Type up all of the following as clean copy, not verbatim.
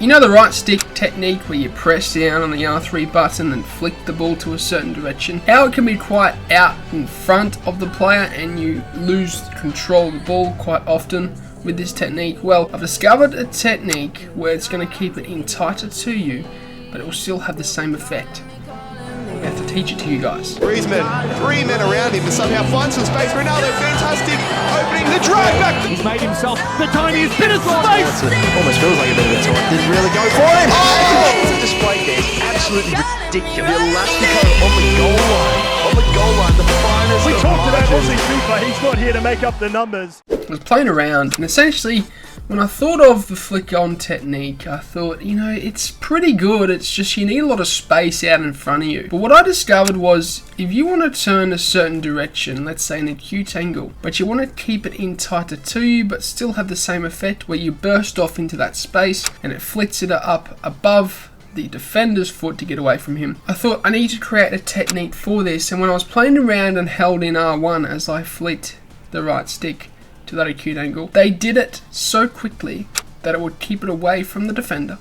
You know the right stick technique where you press down on the R3 button and flick the ball to a certain direction? How it can be quite out in front of the player and you lose control of the ball quite often with this technique? Well, I've discovered a technique where it's going to keep it in tighter to you, but it will still have the same effect. I have to teach it to you guys. Griezmann, 3 men around him to somehow find some space. Ronaldo, fantastic, opening the drive back. He's made himself the tiniest bit of space. Almost feels like a bit of a toy. Didn't really go for him. Oh! The display there is absolutely ridiculous. The Elastico on the goal line. On the goal line, the finest. We of talked about margins. Aussie Fifa. He's not here to make up the numbers. I was playing around, and essentially, when I thought of the flick on technique, I thought, you know, it's pretty good, it's just you need a lot of space out in front of you. But what I discovered was, if you want to turn a certain direction, let's say an acute angle, but you want to keep it in tighter to you, but still have the same effect where you burst off into that space, and it flicks it up above the defender's foot to get away from him. I thought I need to create a technique for this, and when I was playing around and held in R1 as I flicked the right stick to that acute angle, they did it so quickly that it would keep it away from the defender,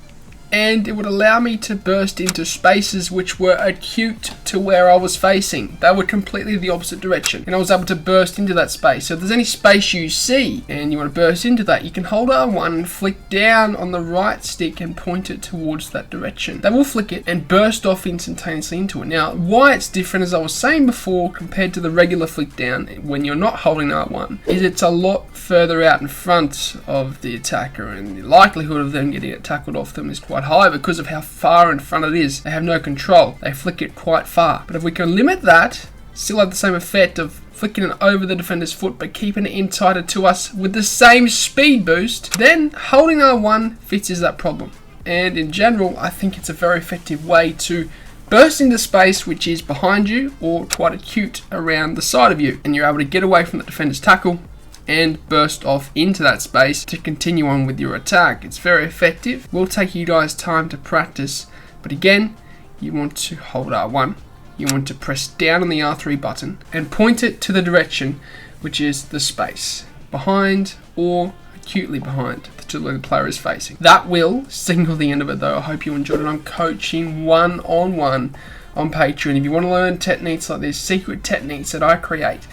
and it would allow me to burst into spaces which were acute to where I was facing. They were completely the opposite direction, and I was able to burst into that space. So if there's any space you see and you want to burst into that, you can hold R1 and flick down on the right stick and point it towards that direction. That will flick it and burst off instantaneously into it. Now, why it's different, as I was saying before, compared to the regular flick down when you're not holding R1, is it's a lot further out in front of the attacker, and the likelihood of them getting it tackled off them is quite high because of how far in front it is. They have no control. They flick it quite far. But if we can limit that, still have the same effect of flicking it over the defender's foot but keeping it in tighter to us with the same speed boost, then holding R1 fixes that problem. And in general, I think it's a very effective way to burst into space which is behind you or quite acute around the side of you, and you're able to get away from the defender's tackle and burst off into that space to continue on with your attack. It's very effective. Will take you guys time to practice, but again, you want to hold R1, you want to press down on the R3 button and point it to the direction which is the space behind or acutely behind to where the player is facing. That will signal the end of it though. I hope you enjoyed it. I'm coaching one-on-one on Patreon. If you want to learn techniques like this, secret techniques that I create,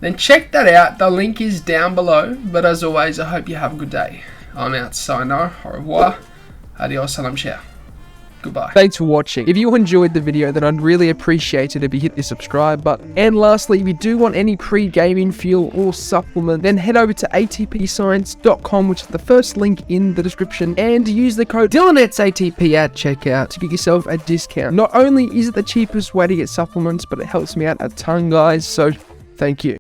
then check that out. The link is down below. But as always, I hope you have a good day. I'm out. Sayonara. Au revoir. Adios. Salam. Ciao. Goodbye. Thanks for watching. If you enjoyed the video, then I'd really appreciate it if you hit the subscribe button. And lastly, if you do want any pre-gaming fuel or supplement, then head over to atpscience.com, which is the first link in the description, and use the code DylanEtsATP at checkout to get yourself a discount. Not only is it the cheapest way to get supplements, but it helps me out a ton, guys, so thank you.